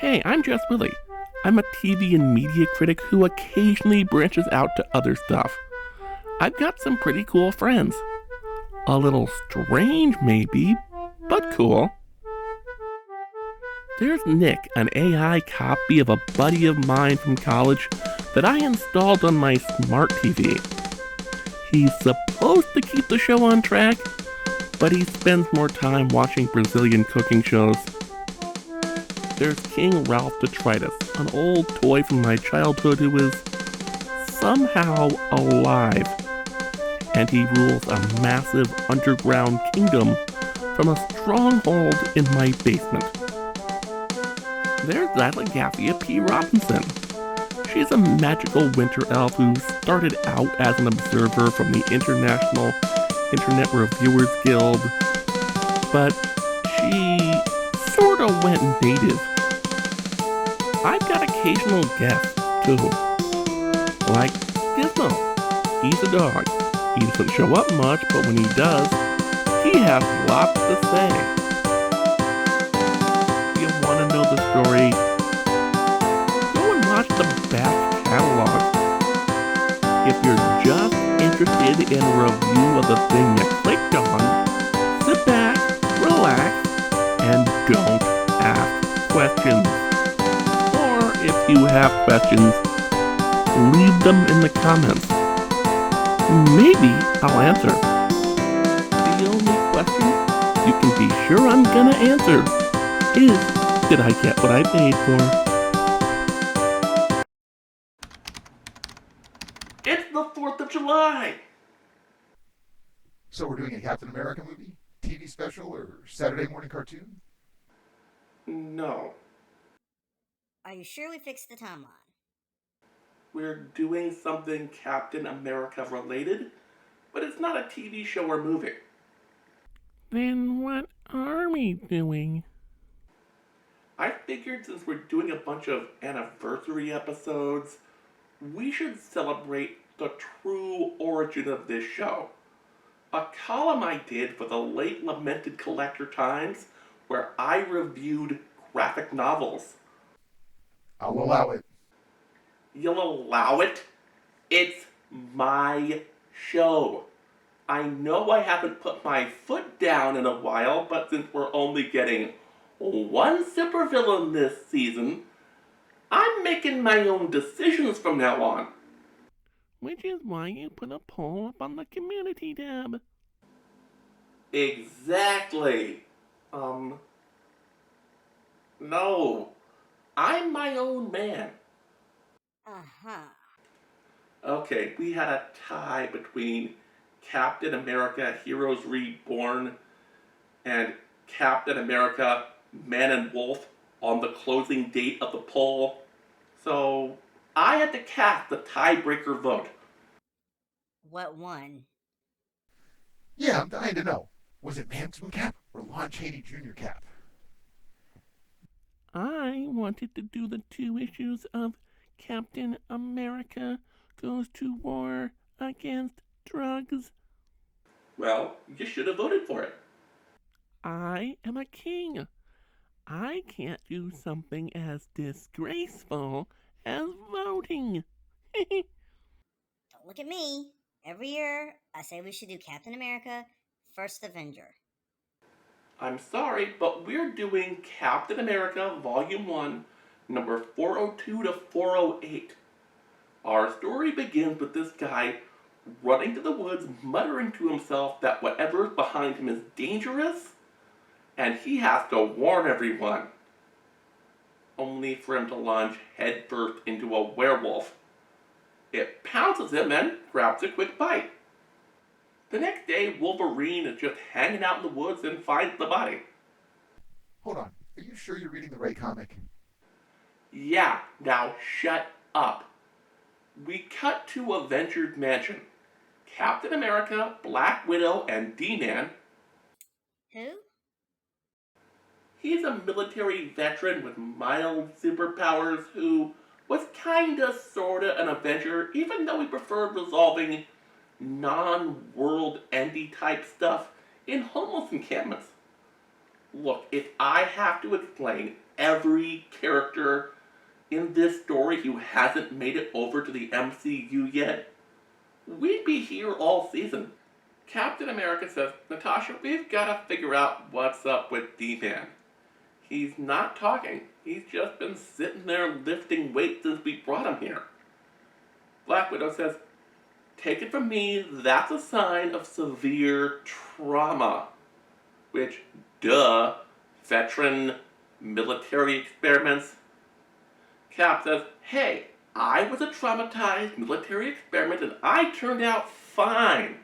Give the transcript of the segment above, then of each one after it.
Hey, I'm Jess Willie. I'm a TV and media critic who occasionally branches out to other stuff. I've got some pretty cool friends. A little strange, maybe, but cool. There's Nick, an AI copy of a buddy of mine from college that I installed on my smart TV. He's supposed to keep the show on track, but he spends more time watching Brazilian cooking shows. There's King Ralph Detritus, an old toy from my childhood who is somehow alive. And he rules a massive underground kingdom from a stronghold in my basement. There's Zylogaphia P. Robinson. She's a magical winter elf who started out as an observer from the International Internet Reviewers Guild, but she sorta went native. I've got occasional guests, too. Like Gizmo. He's a dog. He doesn't show up much, but when he does, he has lots to say. If you want to know the story, go and watch the back catalog. If you're just interested in a review of the thing you clicked on, sit back, relax, and don't ask questions. Or if you have questions, leave them in the comments. Maybe I'll answer. The only question you can be sure I'm gonna answer is, did I get what I paid for? It's the 4th of July! So we're doing a Captain America movie? TV special or Saturday morning cartoon? No. Are you sure we fixed the timeline? We're doing something Captain America related, but it's not a TV show or movie. Then what are we doing? I figured since we're doing a bunch of anniversary episodes, we should celebrate the true origin of this show. A column I did for the late lamented Collector Times where I reviewed graphic novels. I'll allow it. You'll allow it? It's my show. I know I haven't put my foot down in a while, but since we're only getting one supervillain this season, I'm making my own decisions from now on. Which is why you put a poll up on the community tab. Exactly. No. I'm my own man. Uh-huh. Okay, we had a tie between Captain America Heroes Reborn and Captain America Man and Wolf on the closing date of the poll. So I had to cast the tiebreaker vote. What won? Yeah, I'm dying to know. Was it Manson Cap or Lon Chaney Jr. Cap? I wanted to do the 2 issues of Captain America Goes to War Against Drugs. Well, you should have voted for it. I am a king. I can't do something as disgraceful as voting. Don't look at me. Every year, I say we should do Captain America, First Avenger. I'm sorry, but we're doing Captain America Volume 1, number 402 to 408. Our story begins with this guy running to the woods, muttering to himself that whatever's behind him is dangerous, and he has to warn everyone. Only for him to lunge headfirst into a werewolf. It pounces him and grabs a quick bite. The next day, Wolverine is just hanging out in the woods and finds the body. Hold on. Are you sure you're reading the right comic? Yeah, now shut up. We cut to Avengers Mansion. Captain America, Black Widow, and D-Man. Who? He's a military veteran with mild superpowers who was kinda sorta an Avenger, even though he preferred resolving non-world endy type stuff in homeless encampments. Look, if I have to explain, every character in this story who hasn't made it over to the MCU yet, we'd be here all season. Captain America says, Natasha, we've got to figure out what's up with D-Man. He's not talking. He's just been sitting there lifting weights since we brought him here. Black Widow says, take it from me, that's a sign of severe trauma. Which, duh, veteran military experiments. Cap says, hey, I was a traumatized military experiment and I turned out fine.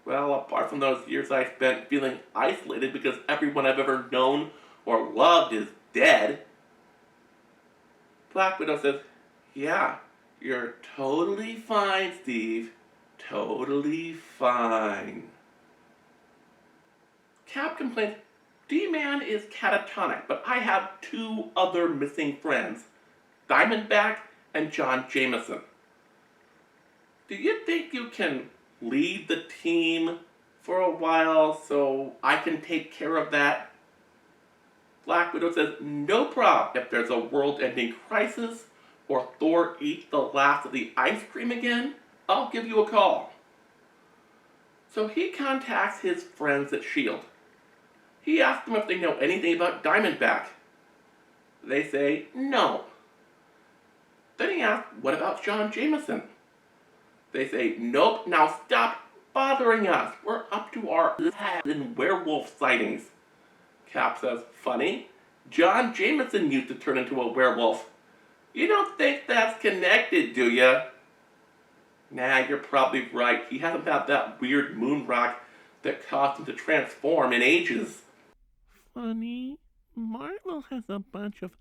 Well, apart from those years I spent feeling isolated because everyone I've ever known or loved is dead. Black Widow says, yeah, you're totally fine, Steve. Totally fine. Cap complains, D-Man is catatonic, but I have two other missing friends, Diamondback and John Jameson. Do you think you can lead the team for a while so I can take care of that? Black Widow says, no problem. If there's a world-ending crisis or Thor eats the last of the ice cream again, I'll give you a call. So he contacts his friends at S.H.I.E.L.D. He asks them if they know anything about Diamondback. They say no. Then he asks, what about John Jameson? They say, nope, now stop bothering us. We're up to our heads in werewolf sightings. Cap says, funny, John Jameson used to turn into a werewolf. You don't think that's connected, do ya? Nah, you're probably right. He hasn't had that weird moon rock that caused him to transform in ages. Funny, Marvel has a bunch of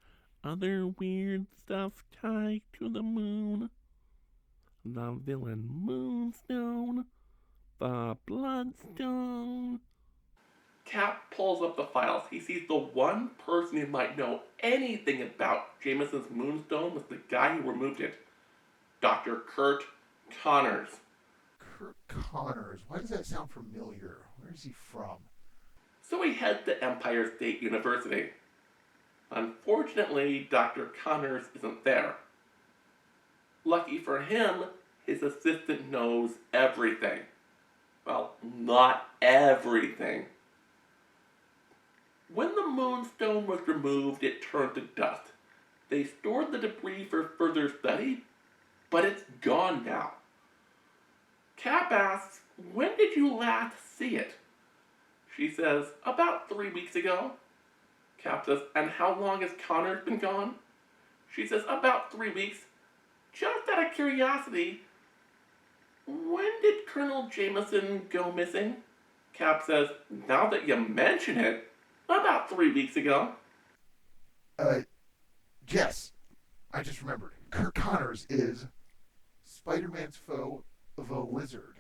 other weird stuff tied to the moon. The villain Moonstone, the Bloodstone. Cap pulls up the files. He sees the one person who might know anything about Jameson's moonstone was the guy who removed it. Dr. Kurt Connors. Kurt Connors. Why does that sound familiar? Where is he from? So he heads to Empire State University. Unfortunately, Dr. Connors isn't there. Lucky for him, his assistant knows everything. Well, not everything. When the moonstone was removed, it turned to dust. They stored the debris for further study, but it's gone now. Cap asks, when did you last see it? She says, about 3 weeks ago. Cap says, and how long has Connors been gone? She says, about 3 weeks. Just out of curiosity, when did Colonel Jameson go missing? Cap says, now that you mention it, about 3 weeks ago. Jess, I just remembered. Kurt Connors is Spider-Man's foe, the Lizard.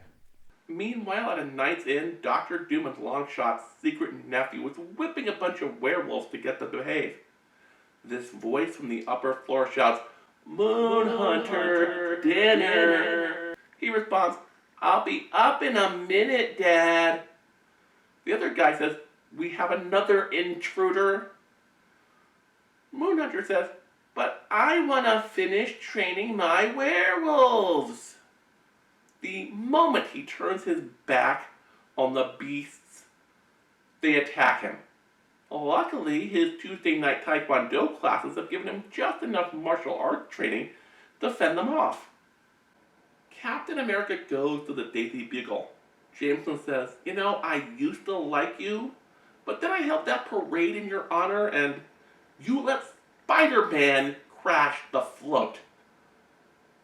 Meanwhile, at a night's inn, Dr. Doom and Longshot's secret nephew was whipping a bunch of werewolves to get them to behave. This voice from the upper floor shouts, Moon Hunter, dinner. He responds, I'll be up in a minute, Dad. The other guy says, we have another intruder. Moon Hunter says, but I want to finish training my werewolves. The moment he turns his back on the beasts, they attack him. Luckily, his Tuesday night Taekwondo classes have given him just enough martial arts training to fend them off. Captain America goes to the Daily Bugle. Jameson says, you know, I used to like you, but then I held that parade in your honor and you let Spider-Man crash the float.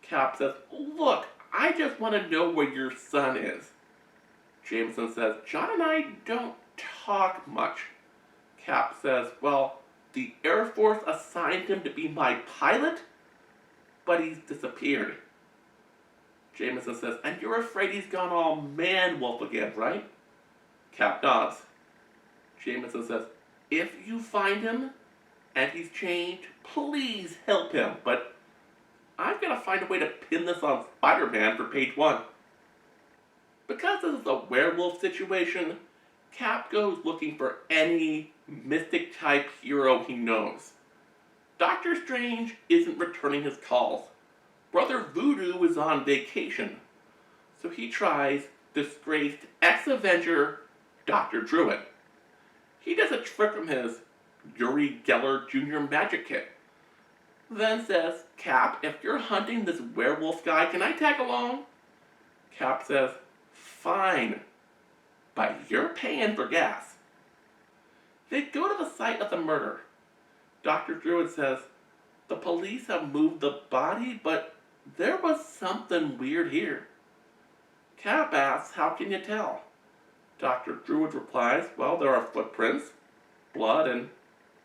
Cap says, look, I just want to know where your son is. Jameson says, John and I don't talk much. Cap says, well, the Air Force assigned him to be my pilot, but he's disappeared. Jameson says, and you're afraid he's gone all man-wolf again, right? Cap nods. Jameson says, if you find him and he's changed, please help him, but I've got to find a way to pin this on Spider-Man for page 1. Because this is a werewolf situation, Cap goes looking for any mystic-type hero he knows. Doctor Strange isn't returning his calls. Brother Voodoo is on vacation. So he tries disgraced ex-Avenger Dr. Druid. He does a trick from his Uri Geller Jr. magic kit. Then says, Cap, if you're hunting this werewolf guy, can I tag along? Cap says, fine, but you're paying for gas. They go to the site of the murder. Dr. Druid says, the police have moved the body, but there was something weird here. Cap asks, how can you tell? Dr. Druid replies, well, there are footprints, blood, and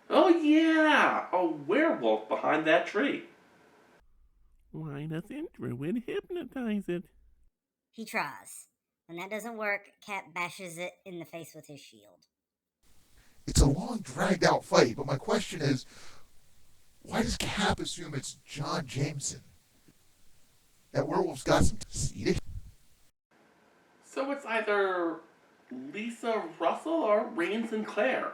oh yeah, a werewolf behind that tree. Why doesn't Druid hypnotize it? He tries. When that doesn't work, Cap bashes it in the face with his shield. It's a long, dragged out fight, but my question is, why does Cap assume it's John Jameson? That werewolf's got some seed. So it's either Lisa Russell or Rain Sinclair.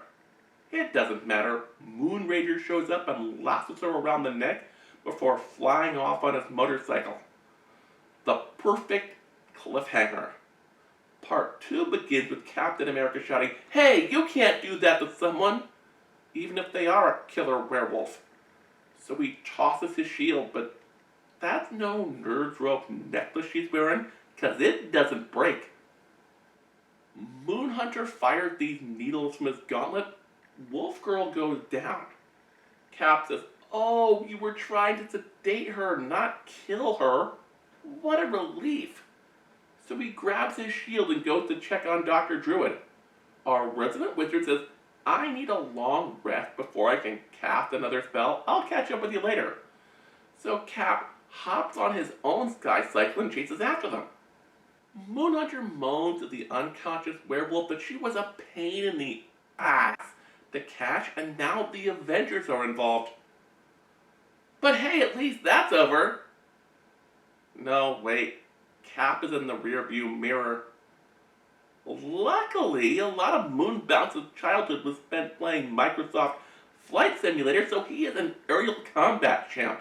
It doesn't matter. Moonrager shows up and lassos her around the neck before flying off on his motorcycle. The perfect cliffhanger. Part 2 begins with Captain America shouting, hey, you can't do that to someone, even if they are a killer werewolf. So he tosses his shield, but that's no nerd rope necklace she's wearing, because it doesn't break. Moonhunter fires these needles from his gauntlet. Wolf Girl goes down. Cap says, oh, you were trying to sedate her, not kill her. What a relief. So he grabs his shield and goes to check on Dr. Druid. Our resident wizard says, I need a long rest before I can cast another spell. I'll catch up with you later. So Cap hops on his own sky cycle and chases after them. Moonhunter moans to the unconscious werewolf that she was a pain in the ass to catch, and now the Avengers are involved. But hey, at least that's over. No, wait. Cap is in the rearview mirror. Luckily, a lot of Moonbounce's childhood was spent playing Microsoft Flight Simulator, so he is an aerial combat champ.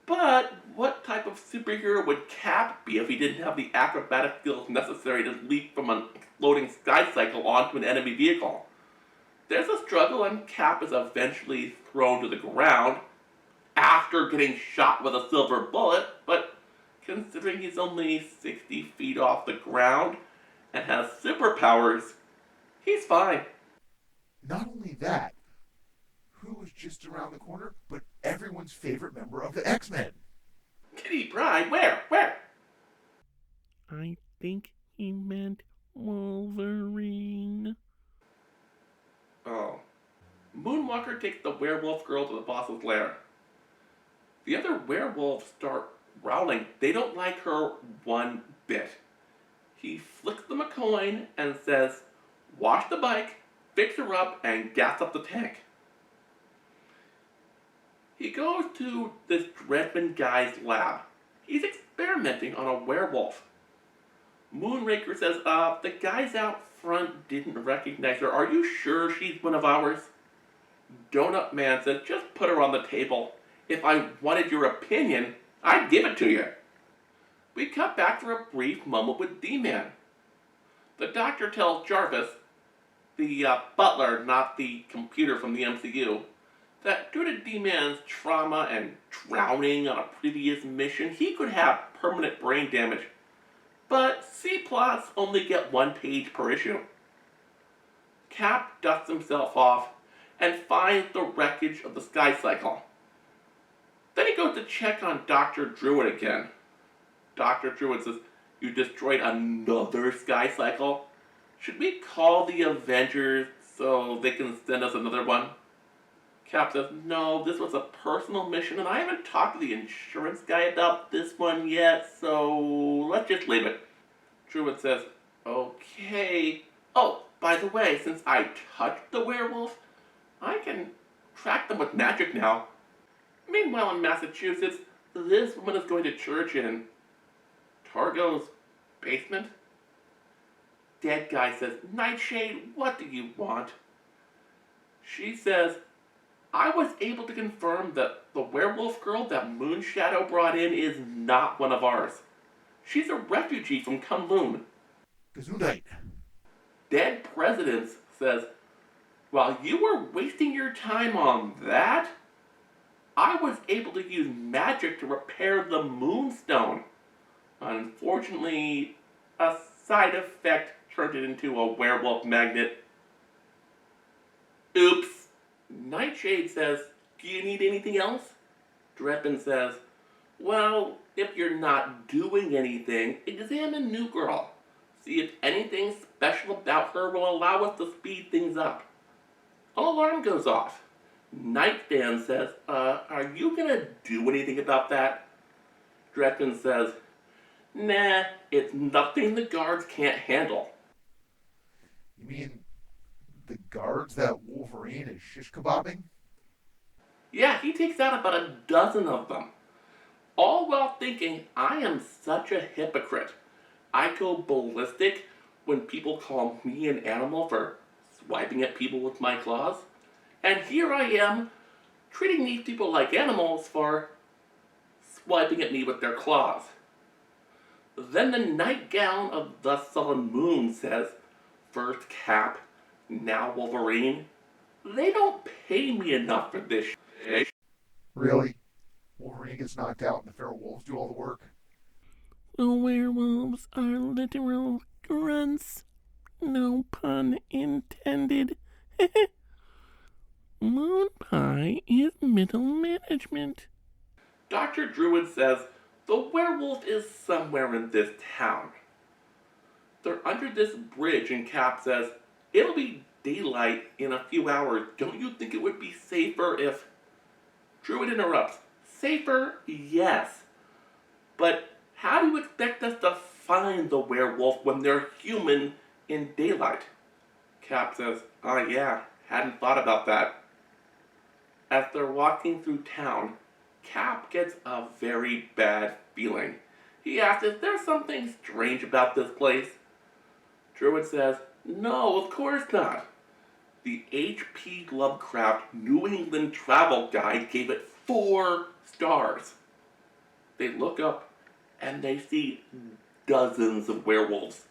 But what type of superhero would Cap be if he didn't have the acrobatic skills necessary to leap from an exploding sky cycle onto an enemy vehicle? There's a struggle, and Cap is eventually thrown to the ground after getting shot with a silver bullet, but considering he's only 60 feet off the ground and has superpowers, he's fine. Not only that, who was just around the corner, but everyone's favorite member of the X-Men? Kitty Pryde, where? I think he meant Wolverine. Oh. Moonwalker takes the werewolf girl to the boss's lair. The other werewolves start growling. They don't like her one bit. He flicks them a coin and says, wash the bike, fix her up, and gas up the tank. He goes to this Dreadman guy's lab. He's experimenting on a werewolf. Moonraker says, the guys out front didn't recognize her. Are you sure she's one of ours? Donut Man says, just put her on the table. If I wanted your opinion, I'd give it to you. We cut back for a brief moment with D-Man. The doctor tells Jarvis, the butler, not the computer from the MCU, that due to D-Man's trauma and drowning on a previous mission, he could have permanent brain damage. But C-plots only get one page per issue. Cap dusts himself off and finds the wreckage of the Sky Cycle. Then he goes to check on Dr. Druid again. Dr. Druid says, you destroyed another Sky Cycle? Should we call the Avengers so they can send us another one? Cap says, no, this was a personal mission and I haven't talked to the insurance guy about this one yet, so let's just leave it. Druid says, okay. Oh, by the way, since I touched the werewolf, I can track them with magic now. Meanwhile in Massachusetts, this woman is going to church in Targo's basement. Dead guy says, Nightshade, what do you want? She says, I was able to confirm that the werewolf girl that Moonshadow brought in is not one of ours. She's a refugee from Kunlun. Gesundheit. Dead Presidents says, while you were wasting your time on that, I was able to use magic to repair the Moonstone. Unfortunately, a side effect turned it into a werewolf magnet. Oops. Nightshade says, do you need anything else? Dreadman says, well, if you're not doing anything, examine New Girl. See if anything special about her will allow us to speed things up. An alarm goes off. Nightstand says, are you gonna do anything about that? Dreadman says, nah, it's nothing the guards can't handle. You mean the guards that Wolverine is shish kebabbing? Yeah, he takes out about a dozen of them. All while thinking, I am such a hypocrite. I go ballistic when people call me an animal for swiping at people with my claws. And here I am, treating these people like animals for swiping at me with their claws. Then the nightgown of the Sullen Moon says, first Cap, now Wolverine. They don't pay me enough for this shit. Really? Wolverine gets knocked out and the feral wolves do all the work? The werewolves are literal grunts. No pun intended. Moon Pie is middle management. Dr. Druid says the werewolf is somewhere in this town. They're under this bridge and Cap says, it'll be daylight in a few hours. Don't you think it would be safer if... Druid interrupts. Safer? Yes. But how do you expect us to find the werewolf when they're human in daylight? Cap says, yeah, hadn't thought about that. As they're walking through town, Cap gets a very bad feeling. He asks if there's something strange about this place. Druid says, no, of course not. The H.P. Lovecraft New England Travel Guide gave it 4 stars. They look up and they see dozens of werewolves.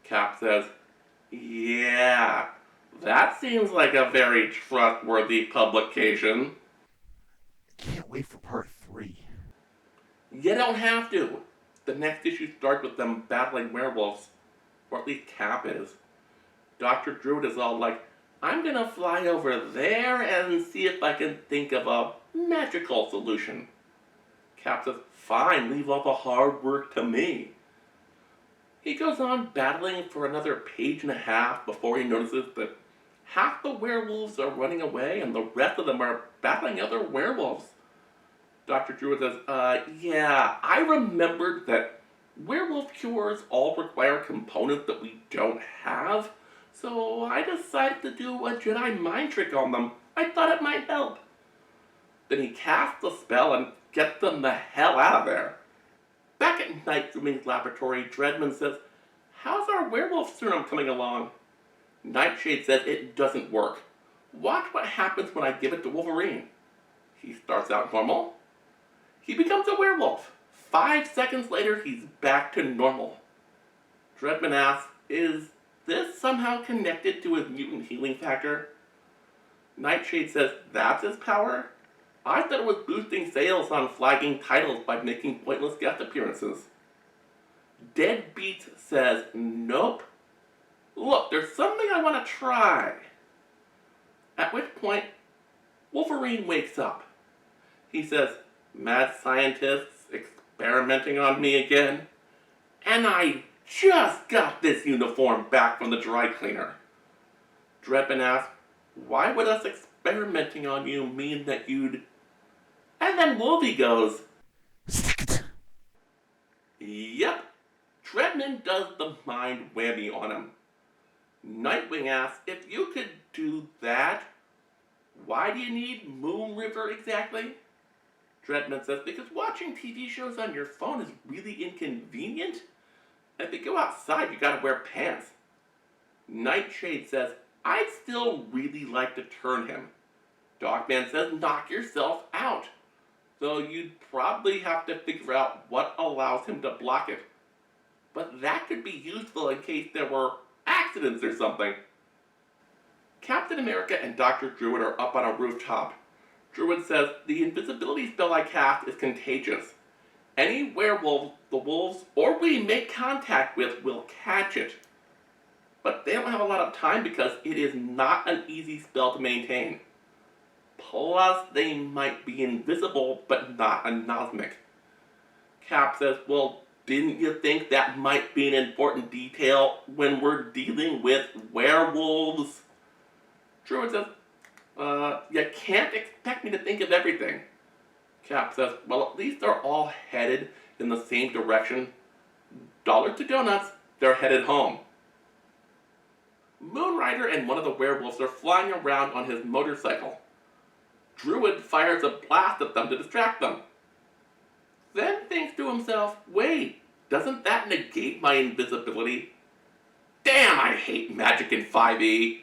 Cap says, yeah, that seems like a very trustworthy publication. Can't wait for part 3. You don't have to. The next issue starts with them battling werewolves. Or at least Cap is. Dr. Druid is all like, I'm gonna fly over there and see if I can think of a magical solution. Cap says, fine, leave all the hard work to me. He goes on battling for another page and a half before he notices that half the werewolves are running away and the rest of them are battling other werewolves. Dr. Druid says, yeah, I remembered that werewolf cures all require components that we don't have, so I decided to do a Jedi mind trick on them. I thought it might help. Then he casts a spell and gets them the hell out of there. Back at Nightwing's laboratory, Dreadman says, how's our werewolf serum coming along? Nightshade says it doesn't work. Watch what happens when I give it to Wolverine. He starts out normal. He becomes a werewolf. 5 seconds later, he's back to normal. Dreadman asks, is this somehow connected to his mutant healing factor? Nightshade says, that's his power? I thought it was boosting sales on flagging titles by making pointless guest appearances. Deadbeat says, nope. Look, there's something I want to try. At which point, Wolverine wakes up. He says, mad scientists experimenting on me again? And I just got this uniform back from the dry cleaner. Dreadman asks, why would us experimenting on you mean that you'd... And then Wolvie goes, yep, Dreadman does the mind whammy on him. Nightwing asks, if you could do that, why do you need Moon River exactly? Dreadman says, because watching TV shows on your phone is really inconvenient. And if you go outside, you gotta wear pants. Nightshade says, I'd still really like to turn him. Dogman says knock yourself out, though you'd probably have to figure out what allows him to block it. But that could be useful in case there were accidents or something. Captain America and Dr. Druid are up on a rooftop. Druid says, the invisibility spell I cast is contagious. Any werewolf the wolves or we make contact with will catch it. But they don't have a lot of time because it is not an easy spell to maintain. Plus, they might be invisible but not anosmic. Cap says, well, didn't you think that might be an important detail when we're dealing with werewolves? Druid says, you can't expect me to think of everything. Cap says, well, at least they're all headed in the same direction. Dollars to donuts, they're headed home. Moonrider and one of the werewolves are flying around on his motorcycle. Druid fires a blast at them to distract them. Then thinks to himself, wait, doesn't that negate my invisibility? Damn, I hate magic in 5e.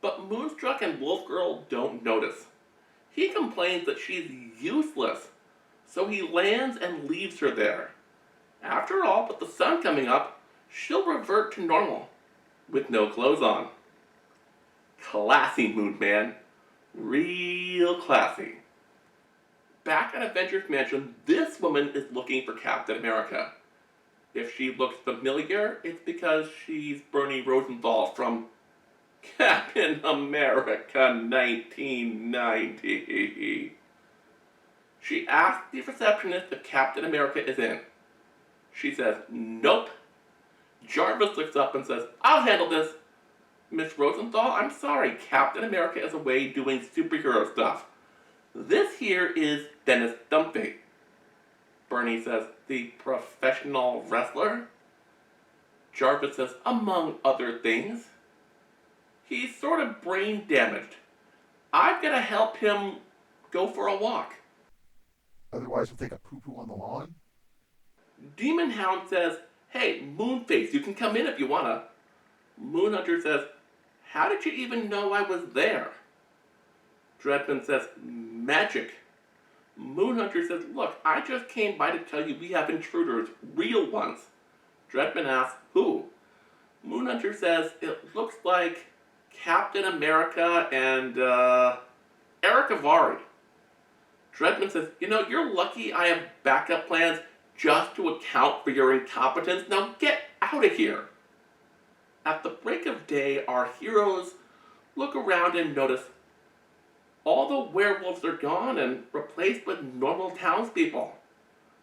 But Moonstruck and Wolf Girl don't notice. He complains that she's useless, so he lands and leaves her there. After all, with the sun coming up, she'll revert to normal, with no clothes on. Classy, Moon Man. Real classy. Back at Avengers Mansion, this woman is looking for Captain America. If she looks familiar, it's because she's Bernie Rosenthal from Captain America 1990. She asks the receptionist if Captain America is in. She says, nope. Jarvis looks up and says, I'll handle this. Miss Rosenthal, I'm sorry, Captain America is away doing superhero stuff. This here is Dennis Dumpy. Bernie says, the professional wrestler? Jarvis says, among other things. He's sort of brain damaged. I've got to help him go for a walk. Otherwise, he'll take a poo-poo on the lawn. Demon Hound says, hey, Moonface, you can come in if you wanna. Moonhunter says, how did you even know I was there? Dreadman says, magic. Moonhunter says, look, I just came by to tell you we have intruders, real ones. Dreadman asks, who? Moonhunter says, it looks like Captain America and, Eric Avari. Dreadman says, you know, you're lucky I have backup plans just to account for your incompetence. Now get out of here. At the break of day, our heroes look around and notice all the werewolves are gone and replaced with normal townspeople.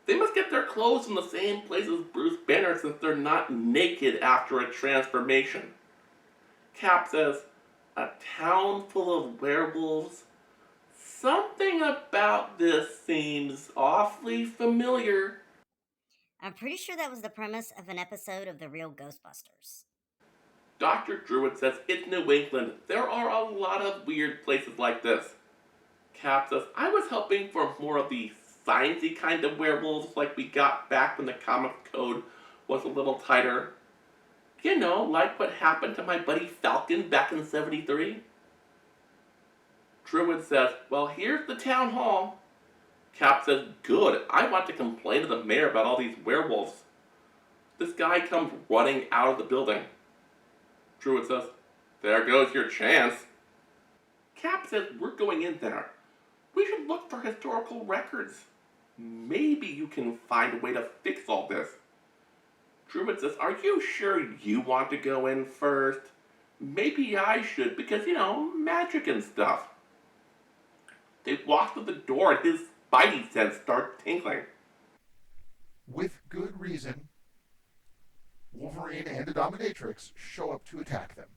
They must get their clothes from the same place as Bruce Banner since they're not naked after a transformation. Cap says, a town full of werewolves? Something about this seems awfully familiar. I'm pretty sure that was the premise of an episode of The Real Ghostbusters. Dr. Druid says it's New England. There are a lot of weird places like this. Cap says, I was hoping for more of the sciencey kind of werewolves like we got back when the comic code was a little tighter. You know, like what happened to my buddy Falcon back in 73. Druid says, well, here's the town hall. Cap says, good, I want to complain to the mayor about all these werewolves. This guy comes running out of the building. Druid says, there goes your chance. Cap says, we're going in there. We should look for historical records. Maybe you can find a way to fix all this. Druid says, are you sure you want to go in first? Maybe I should because, you know, magic and stuff. They walk to the door and his spidey sense starts tingling. With good reason, Wolverine and the Dominatrix show up to attack them.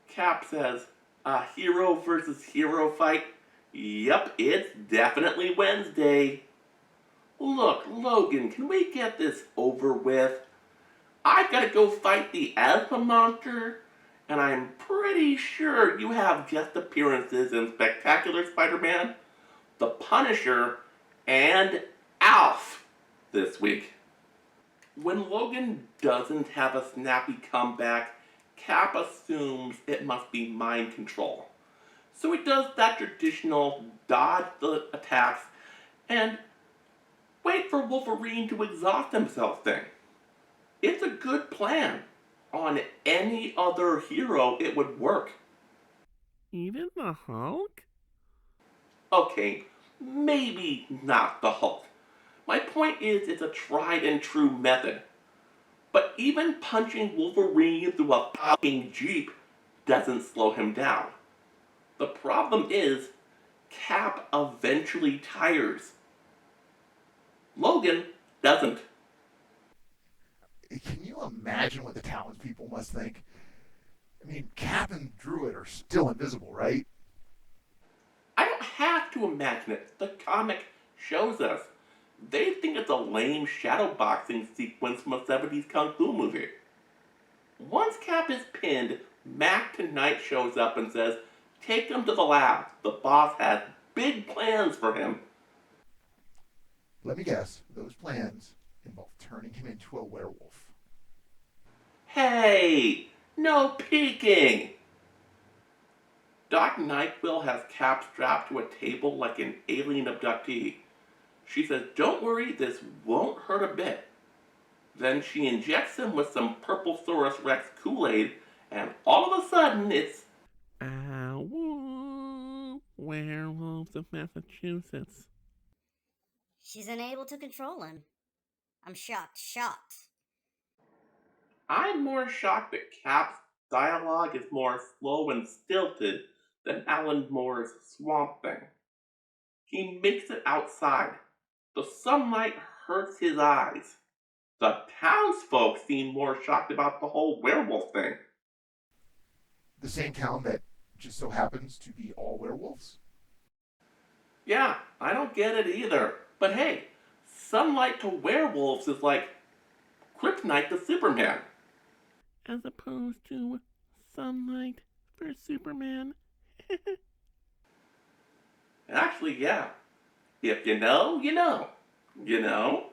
Cap says, a hero versus hero fight? Yep, it's definitely Wednesday. Look, Logan, can we get this over with? I've got to go fight the asthma monster, and I'm pretty sure you have guest appearances in Spectacular Spider-Man, The Punisher, and Alf this week. When Logan doesn't have a snappy comeback, Cap assumes it must be mind control. So he does that traditional dodge the attacks and wait for Wolverine to exhaust himself thing. It's a good plan. On any other hero, it would work. Even the Hulk? Okay, maybe not the Hulk. My point is, it's a tried and true method. But even punching Wolverine through a fucking Jeep doesn't slow him down. The problem is, Cap eventually tires. Logan doesn't. Can you imagine what the townspeople must think? I mean, Cap and Druid are still invisible, right? I don't have to imagine it. The comic shows us. They think it's a lame shadowboxing sequence from a 70s kung fu movie. Once Cap is pinned, Mac Tonight shows up and says, "Take him to the lab. The boss has big plans for him." Let me guess, those plans involve turning him into a werewolf. Hey! No peeking! Doc Nyquil has Cap strapped to a table like an alien abductee. She says, "Don't worry, this won't hurt a bit." Then she injects him with some Purplesaurus Rex Kool-Aid, and all of a sudden it's... Ow, werewolves of Massachusetts. She's unable to control him. I'm shocked. I'm more shocked that Cap's dialogue is more slow and stilted than Alan Moore's Swamp Thing. He makes it outside. The sunlight hurts his eyes. The townsfolk seem more shocked about the whole werewolf thing. The same town that just so happens to be all werewolves? Yeah, I don't get it either. But hey, sunlight to werewolves is like kryptonite to Superman. As opposed to sunlight for Superman. Actually, yeah. If you know, you know. You know?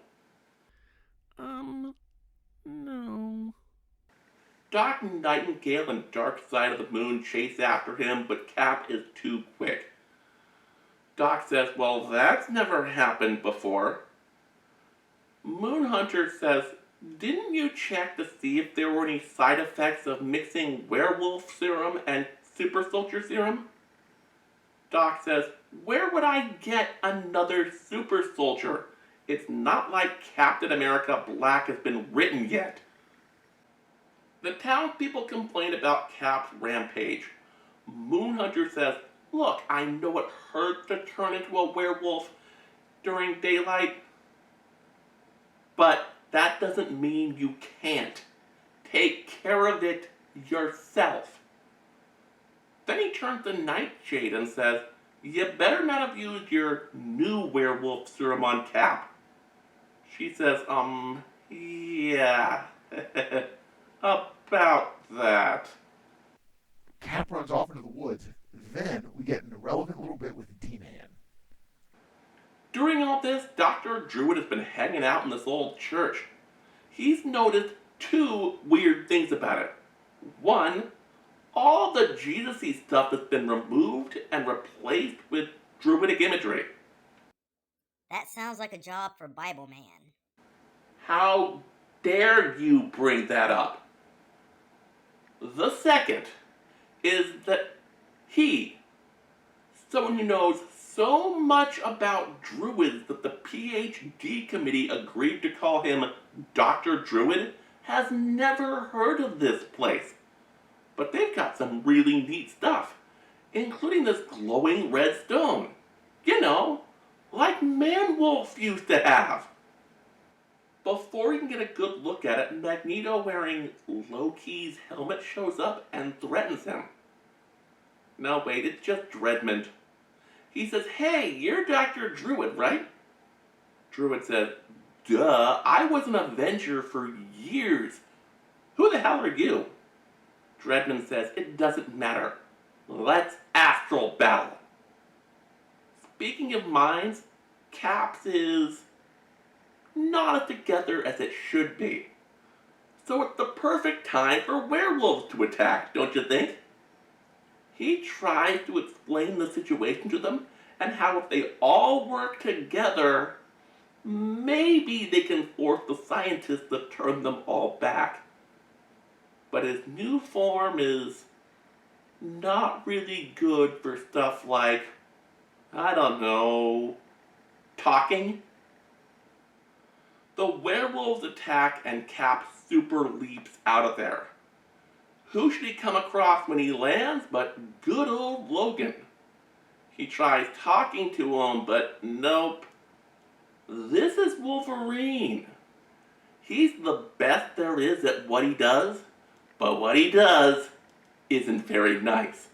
No. Doc Nightingale and Dark Side of the Moon chase after him, but Cap is too quick. Doc says, "Well, that's never happened before." Moonhunter says, "Didn't you check to see if there were any side effects of mixing werewolf serum and super soldier serum?" Doc says, "Where would I get another super soldier? It's not like Captain America Black has been written yet." The townspeople complain about Cap's rampage. Moonhunter says, "Look, I know it hurts to turn into a werewolf during daylight, but that doesn't mean you can't. Take care of it yourself." Then he turns to Nightshade and says, "You better not have used your new werewolf serum on Cap." She says, yeah, about that." Cap runs off into the woods. Then we get an irrelevant little bit with D-Man. During all this, Dr. Druid has been hanging out in this old church. He's noticed two weird things about it. One, all the Jesus-y stuff has been removed and replaced with Druidic imagery. That sounds like a job for Bible Man. How dare you bring that up? The second is that he, someone who knows so much about druids that the PhD committee agreed to call him Dr. Druid, has never heard of this place. But they've got some really neat stuff, including this glowing red stone. You know, like Man-Wolf used to have. Before you can get a good look at it, Magneto wearing Loki's helmet shows up and threatens him. No, wait, it's just Dreadmond. He says, "Hey, you're Dr. Druid, right?" Druid says, "Duh, I was an Avenger for years. Who the hell are you?" Dreadmond says, "It doesn't matter. Let's astral battle." Speaking of minds, Caps is not as together as it should be. So it's the perfect time for werewolves to attack, don't you think? He tries to explain the situation to them and how if they all work together, maybe they can force the scientists to turn them all back. But his new form is not really good for stuff like, I don't know, talking. The werewolves attack and Cap super leaps out of there. Who should he come across when he lands but good old Logan? He tries talking to him, but nope. This is Wolverine. He's the best there is at what he does, but what he does isn't very nice.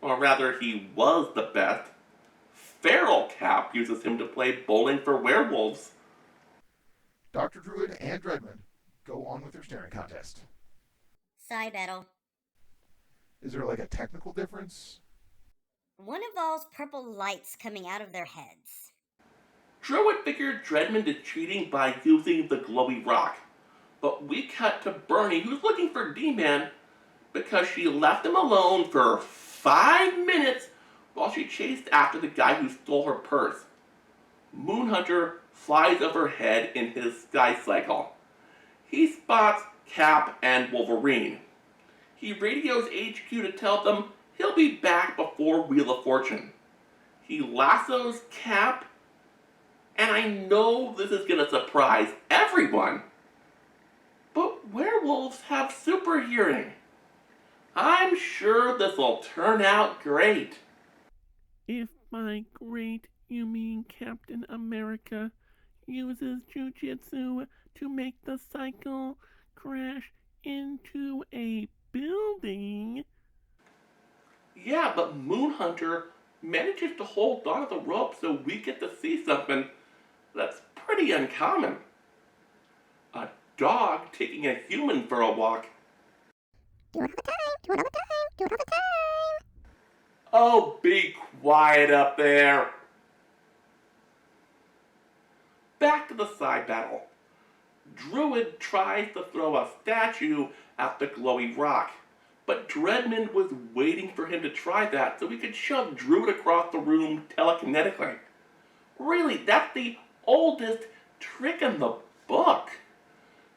Or rather, he was the best. Feral Cap uses him to play bowling for werewolves. Dr. Druid and Dreadman, go on with your staring contest. Side battle. Is there like a technical difference? One involves purple lights coming out of their heads. Druid figured Dreadman is cheating by using the glowy rock. But we cut to Bernie, who's looking for D-Man because she left him alone for 5 minutes while she chased after the guy who stole her purse. Moonhunter flies overhead in his sky cycle. He spots Cap and Wolverine. He radios HQ to tell them he'll be back before Wheel of Fortune. He lassos Cap, and I know this is gonna surprise everyone, but werewolves have super hearing. I'm sure this'll turn out great. If by great you mean Captain America uses jujitsu to make the cycle crash into a building. Yeah, but Moonhunter manages to hold on to the rope so we get to see something that's pretty uncommon. A dog taking a human for a walk. Do it all the time, do it all the time, do it all the time. Oh, be quiet up there. Back to the side battle. Druid tries to throw a statue at the glowy rock, but Dreadman was waiting for him to try that so he could shove Druid across the room telekinetically. Really, that's the oldest trick in the book.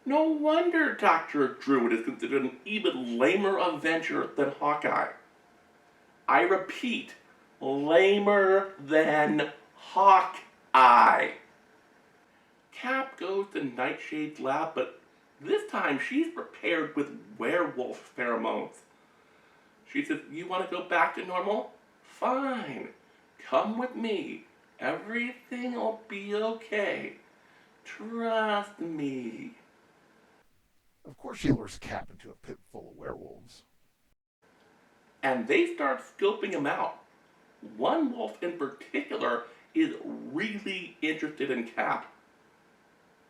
No wonder Dr. Druid is considered an even lamer Avenger than Hawkeye. I repeat, lamer than Hawkeye. Cap goes to Nightshade's lab, but this time she's prepared with werewolf pheromones. She says, you want to go back to normal? Fine. Come with me. Everything'll be okay. Trust me. Of course she lures Cap into a pit full of werewolves. And they start scoping him out. One wolf in particular is really interested in Cap.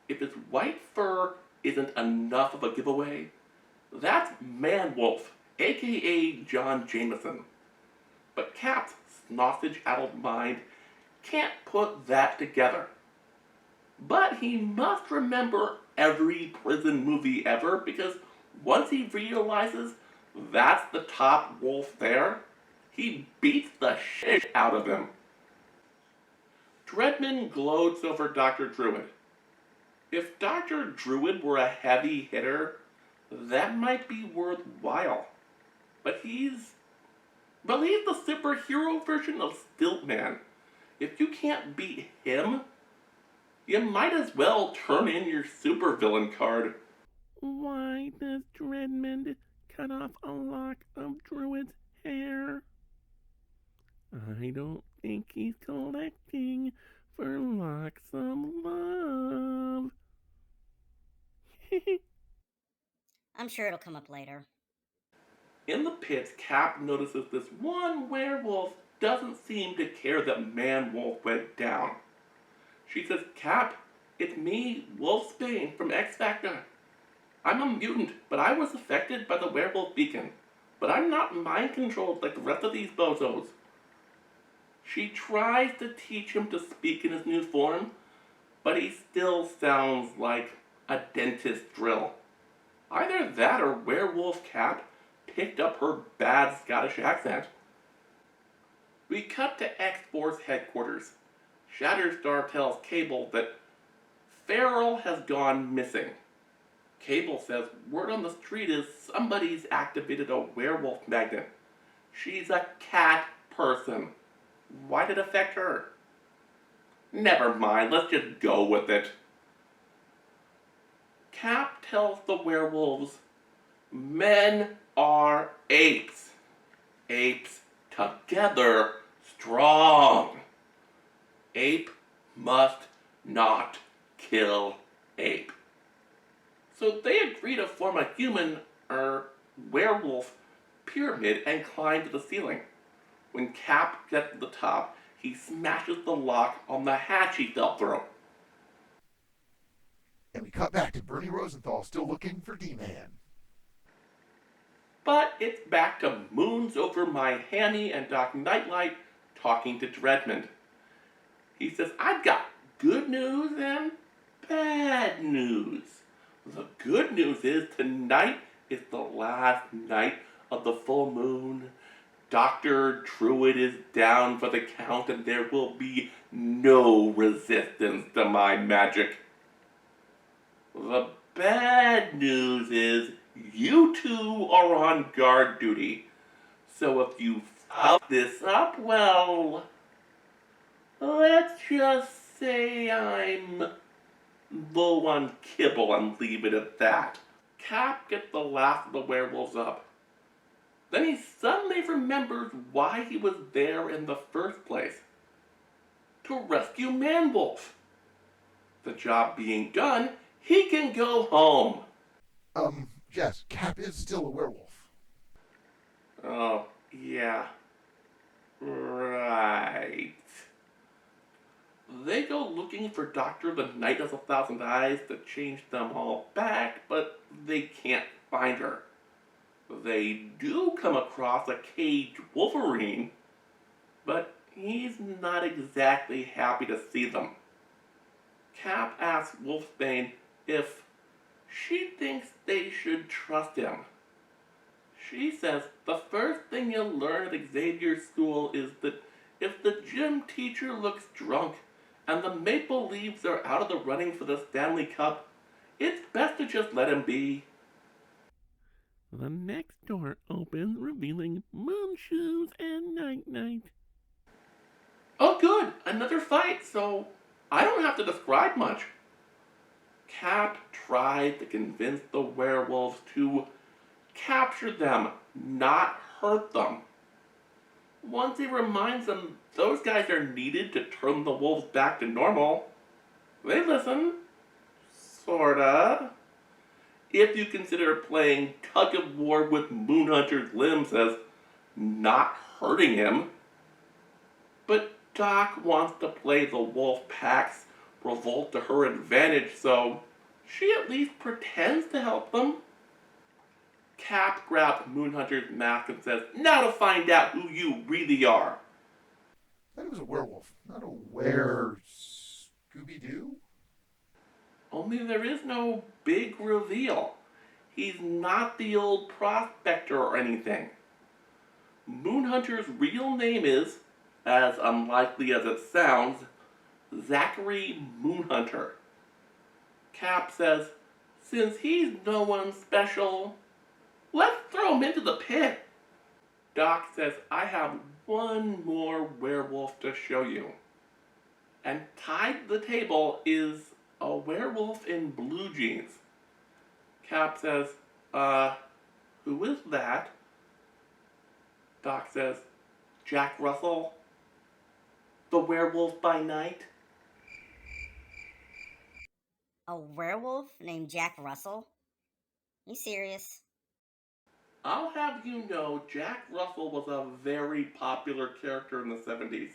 If his white fur isn't enough of a giveaway, that's Man-Wolf, aka John Jameson. But Cap's sausage-addled mind can't put that together. But he must remember every prison movie ever, because once he realizes that's the top wolf there, he beats the shit out of him. Dreadman gloats over Dr. Druid. If Dr. Druid were a heavy hitter, that might be worthwhile. But he's the superhero version of Stiltman. If you can't beat him, you might as well turn in your supervillain card. Why does Dreadman cut off a lock of Druid's hair? I don't think he's collecting for locks of love. I'm sure it'll come up later. In the pits, Cap notices this one werewolf doesn't seem to care that Man-Wolf went down. She says, Cap, it's me, Wolfsbane from X Factor. I'm a mutant, but I was affected by the werewolf beacon. But I'm not mind-controlled like the rest of these bozos. She tries to teach him to speak in his new form, but he still sounds like a dentist drill. Either that or Werewolf Cap picked up her bad Scottish accent. We cut to X-Force headquarters. Shatterstar tells Cable that Farrell has gone missing. Cable says word on the street is somebody's activated a werewolf magnet. She's a cat person. Why'd it affect her? Never mind, let's just go with it. Cap tells the werewolves, men are apes. Apes together strong. Ape must not kill ape. So they agree to form a human, werewolf pyramid and climb to the ceiling. When Cap gets to the top, he smashes the lock on the hatch he fell through. And we cut back to Bernie Rosenthal still looking for D-Man. But it's back to Moons Over My Hammy and Doc Nightlight talking to Dreadmond. He says, I've got good news and bad news. The good news is tonight is the last night of the full moon. Dr. Druid is down for the count and there will be no resistance to my magic. The bad news is you two are on guard duty. So if you fuck this up, well, let's just say I'm low on kibble and leave it at that. Cap gets the last of the werewolves up. Then he suddenly remembers why he was there in the first place. To rescue Man-Wolf. The job being done, he can go home. Jess, Cap is still a werewolf. Oh, yeah. Right. They go looking for Dr. the Knight of 1,000 Eyes to change them all back, but they can't find her. They do come across a caged Wolverine, but he's not exactly happy to see them. Cap asks Wolfsbane if she thinks they should trust him. She says the first thing you'll learn at Xavier's school is that if the gym teacher looks drunk and the Maple Leafs are out of the running for the Stanley Cup, it's best to just let him be. The next door opens, revealing Moon Shoes and Night Night. Oh good, another fight, so I don't have to describe much. Cap tried to convince the werewolves to capture them, not hurt them. Once he reminds them those guys are needed to turn the wolves back to normal, they listen. Sorta. If you consider playing tug of war with Moonhunter's limbs as not hurting him. But Doc wants to play the wolf pack's revolt to her advantage, so she at least pretends to help them. Cap grabs Moonhunter's mask and says, now to find out who you really are. I thought it was a werewolf, not a Scooby-Doo? Only there is no big reveal. He's not the old prospector or anything. Moonhunter's real name is, as unlikely as it sounds, Zachary Moonhunter. Cap says, since he's no one special, let's throw him into the pit. Doc says, I have one more werewolf to show you. And tied to the table is a werewolf in blue jeans. Cap says, who is that? Doc says, Jack Russell, the werewolf by night. A werewolf named Jack Russell? You serious? I'll have you know Jack Russell was a very popular character in the 70s.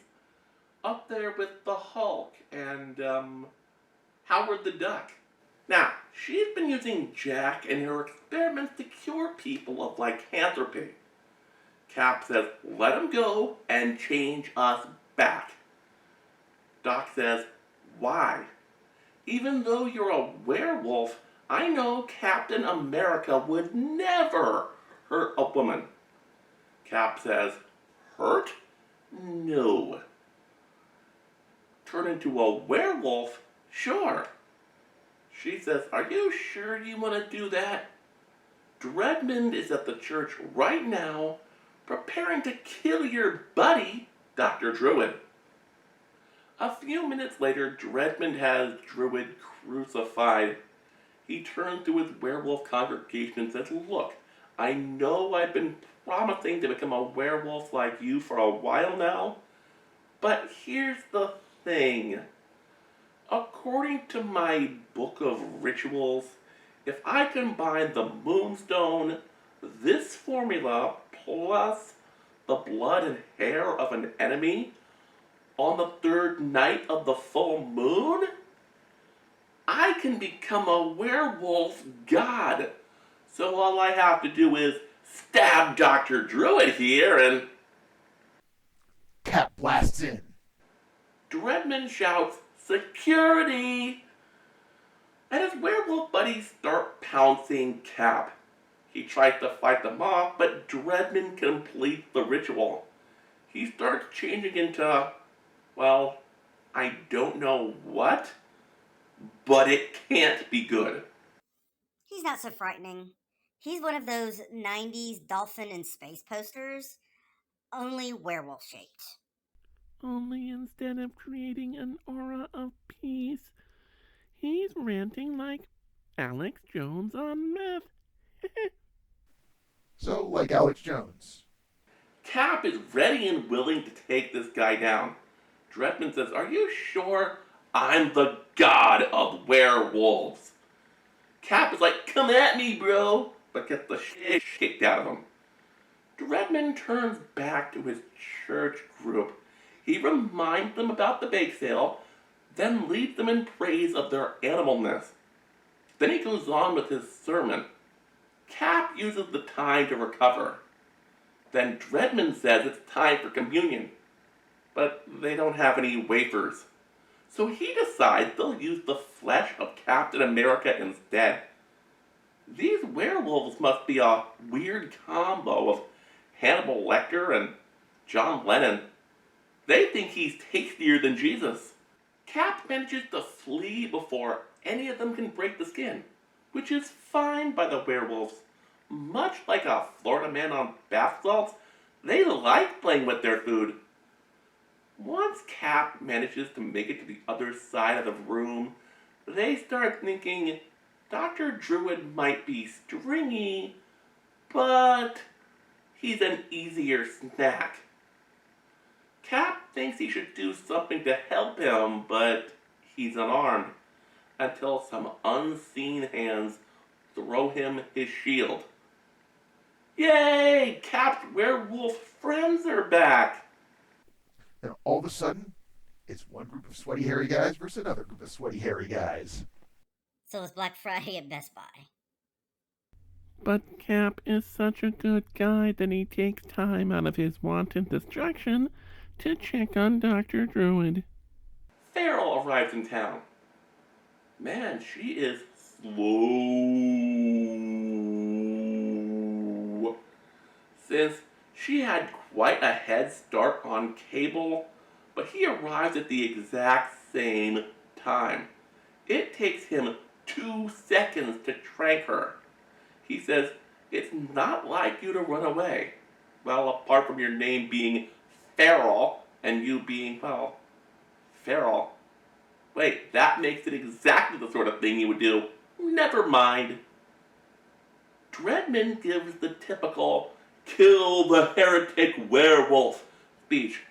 Up there with the Hulk and, Howard the Duck. Now, she's been using Jack in her experiments to cure people of lycanthropy. Cap says, let him go and change us back. Doc says, why? Even though you're a werewolf, I know Captain America would never hurt a woman. Cap says, hurt? No. Turn into a werewolf? Sure. She says, are you sure you want to do that? Dreadmond is at the church right now, preparing to kill your buddy, Dr. Druid. A few minutes later, Dreadmond has Druid crucified. He turns to his werewolf congregation and says, look, I know I've been promising to become a werewolf like you for a while now, but here's the thing. According to my book of rituals, if I combine the moonstone, this formula, plus the blood and hair of an enemy, on the third night of the full moon, I can become a werewolf god. So all I have to do is stab Dr. Druid here and... Cap blasts in. Dreadmond shouts, security! And his werewolf buddies start pouncing Cap. He tries to fight them off, but Dreadmond completes the ritual. He starts changing into, well, I don't know what, but it can't be good. He's not so frightening. He's one of those 90s dolphin in space posters, only werewolf shaped. Only instead of creating an aura of peace, he's ranting like Alex Jones on meth. So, like Alex Jones. Cap is ready and willing to take this guy down. Dreadmond says, are you sure I'm the god of werewolves? Cap is like, come at me, bro, but gets the shit kicked out of him. Dreadmond turns back to his church group. He reminds them about the bake sale, then leads them in praise of their animalness. Then he goes on with his sermon. Cap uses the time to recover. Then Dreadmond says it's time for communion, but they don't have any wafers. So he decides they'll use the flesh of Captain America instead. These werewolves must be a weird combo of Hannibal Lecter and John Lennon. They think he's tastier than Jesus. Cap manages to flee before any of them can break the skin, which is fine by the werewolves. Much like a Florida man on bath salts, they like playing with their food. Once Cap manages to make it to the other side of the room, they start thinking Dr. Druid might be stringy, but he's an easier snack. Cap thinks he should do something to help him, but he's unarmed, until some unseen hands throw him his shield. Yay! Cap's werewolf friends are back! Then all of a sudden, it's one group of sweaty hairy guys versus another group of sweaty hairy guys. So it's Black Friday at Best Buy. But Cap is such a good guy that he takes time out of his wanton destruction to check on Dr. Druid. Farrell arrives in town. Man, she is slow. Since she had quite a head start on Cable, but he arrives at the exact same time. It takes him 2 seconds to trank her. He says, it's not like you to run away. Well, apart from your name being Farrell, and you being, well, Farrell. Wait, that makes it exactly the sort of thing you would do. Never mind. Dreadmond gives the typical, kill the heretic werewolf speech.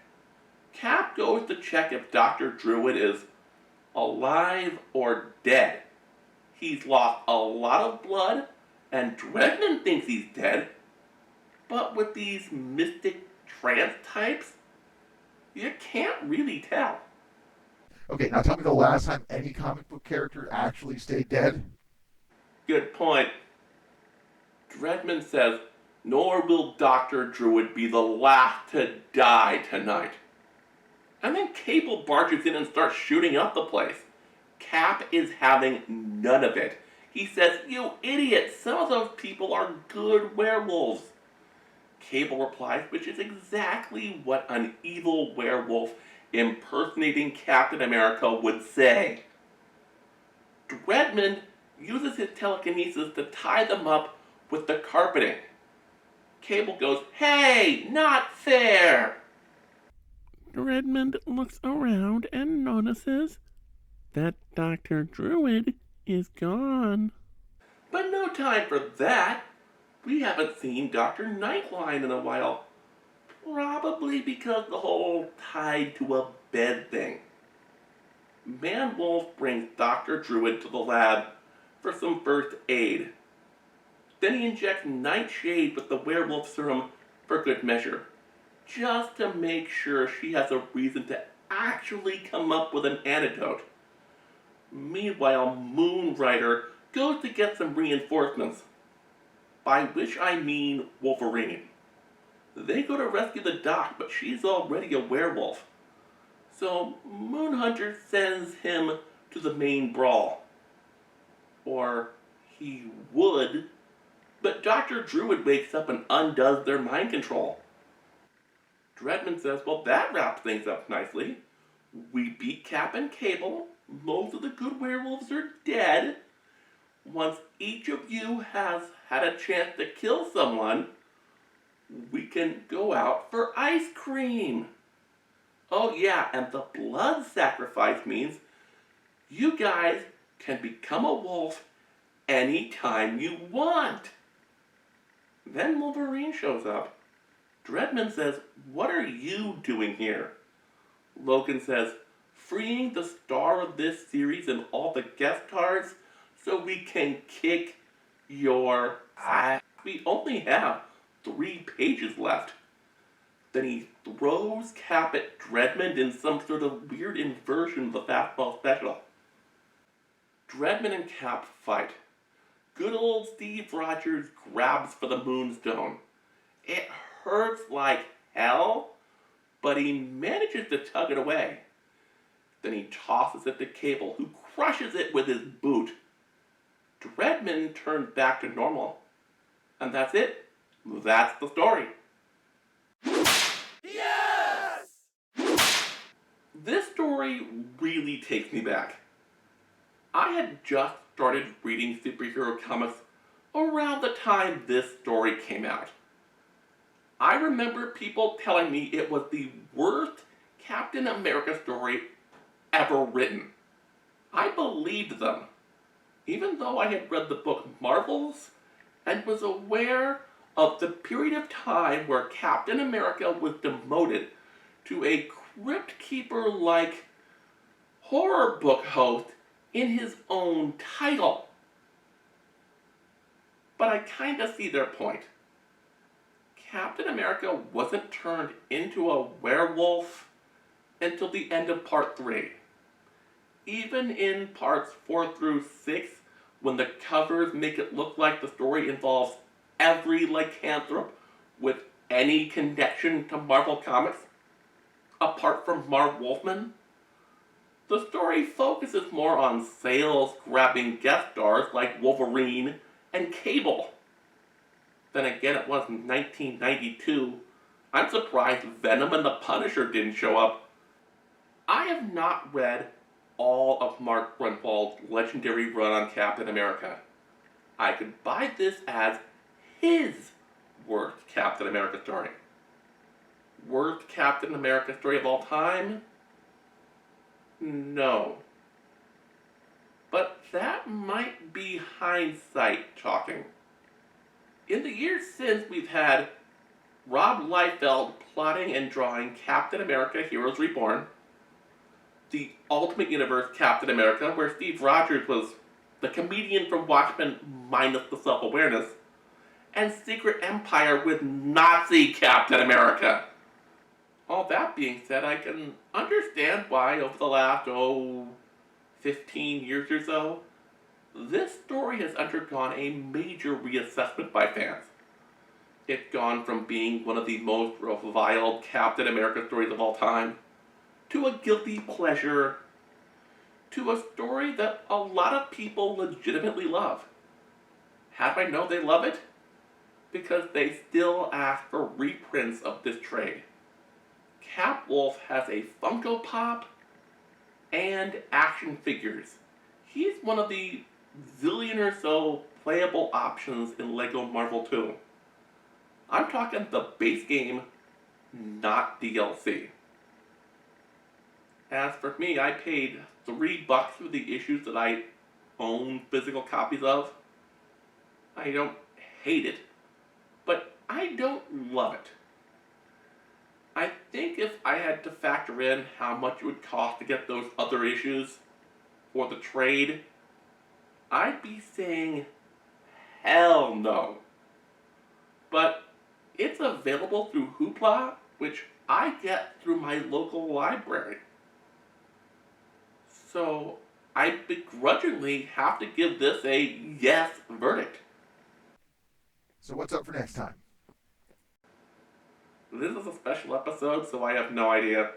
Cap goes to check if Dr. Druid is alive or dead. He's lost a lot of blood, and Dreadmond thinks he's dead. But with these mystic trance types, you can't really tell. Okay, now tell me the last time any comic book character actually stayed dead. Good point. Dreadmond says, nor will Dr. Druid be the last to die tonight. And then Cable barges in and starts shooting up the place. Cap is having none of it. He says, "You idiot, some of those people are good werewolves." Cable replies, which is exactly what an evil werewolf impersonating Captain America would say. Dreadman uses his telekinesis to tie them up with the carpeting. Cable goes, "Hey, not fair!" Redmond looks around and notices that Dr. Druid is gone. But no time for that. We haven't seen Dr. Nightline in a while. Probably because the whole tied to a bed thing. Man Wolf brings Dr. Druid to the lab for some first aid. Then he injects Nightshade with the werewolf serum for good measure, just to make sure she has a reason to actually come up with an antidote. Meanwhile, Moonrider goes to get some reinforcements, by which I mean Wolverine. They go to rescue the doc, but she's already a werewolf. So Moonhunter sends him to the main brawl. Or he would, but Dr. Druid wakes up and undoes their mind control. Dreadman says, "Well, that wraps things up nicely. We beat Cap and Cable. Most of the good werewolves are dead. Once each of you has had a chance to kill someone, we can go out for ice cream. Oh yeah, and the blood sacrifice means you guys can become a wolf anytime you want." Then Wolverine shows up. Dreadman says, "What are you doing here?" Logan says, "Freeing the star of this series and all the guest stars so we can kick your ass. We only have 3 pages left." Then he throws Cap at Dreadman in some sort of weird inversion of the fastball special. Dreadman and Cap fight. Good old Steve Rogers grabs for the Moonstone. It hurts like hell, but he manages to tug it away. Then he tosses it to Cable, who crushes it with his boot. Dreadman turns back to normal. And that's it. That's the story. Yes! This story really takes me back. I had just started reading superhero comics around the time this story came out. I remember people telling me it was the worst Captain America story ever written. I believed them, even though I had read the book Marvels and was aware of the period of time where Captain America was demoted to a crypt keeper-like horror book host in his own title. But I kinda see their point. Captain America wasn't turned into a werewolf until the end of part 3. Even in parts 4 through 6, when the covers make it look like the story involves every lycanthrope with any connection to Marvel Comics, apart from Marv Wolfman, the story focuses more on sales-grabbing guest stars like Wolverine and Cable. Then again, it was 1992. I'm surprised Venom and the Punisher didn't show up. I have not read all of Mark Gruenwald's legendary run on Captain America. I could buy this as his worst Captain America story. Worst Captain America story of all time? No. But that might be hindsight talking. In the years since, we've had Rob Liefeld plotting and drawing Captain America Heroes Reborn, the Ultimate Universe Captain America, where Steve Rogers was the comedian from Watchmen minus the self-awareness, and Secret Empire with Nazi Captain America. All that being said, I can understand why over the last, 15 years or so, this story has undergone a major reassessment by fans. It's gone from being one of the most reviled Captain America stories of all time to a guilty pleasure to a story that a lot of people legitimately love. How do I know they love it? Because they still ask for reprints of this trade. Cap Wolf has a Funko Pop and action figures. He's one of the zillion or so playable options in LEGO Marvel 2. I'm talking the base game, not DLC. As for me, I paid $3 for the issues that I own physical copies of. I don't hate it, but I don't love it. I think if I had to factor in how much it would cost to get those other issues for the trade, I'd be saying hell no. But it's available through Hoopla, which I get through my local library. So I begrudgingly have to give this a yes verdict. So what's up for next time? This is a special episode, so I have no idea.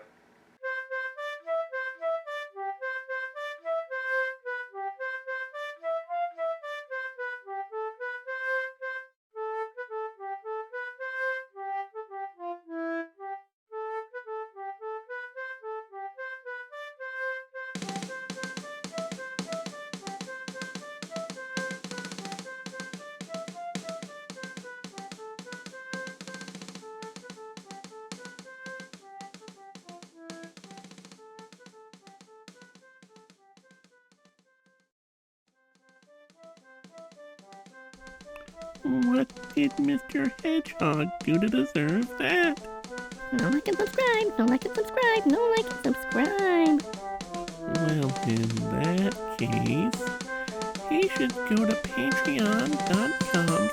What did Mr. Hedgehog do to deserve that? No like and subscribe. No like and subscribe. No like and subscribe. Well, in that case, he should go to patreon.com/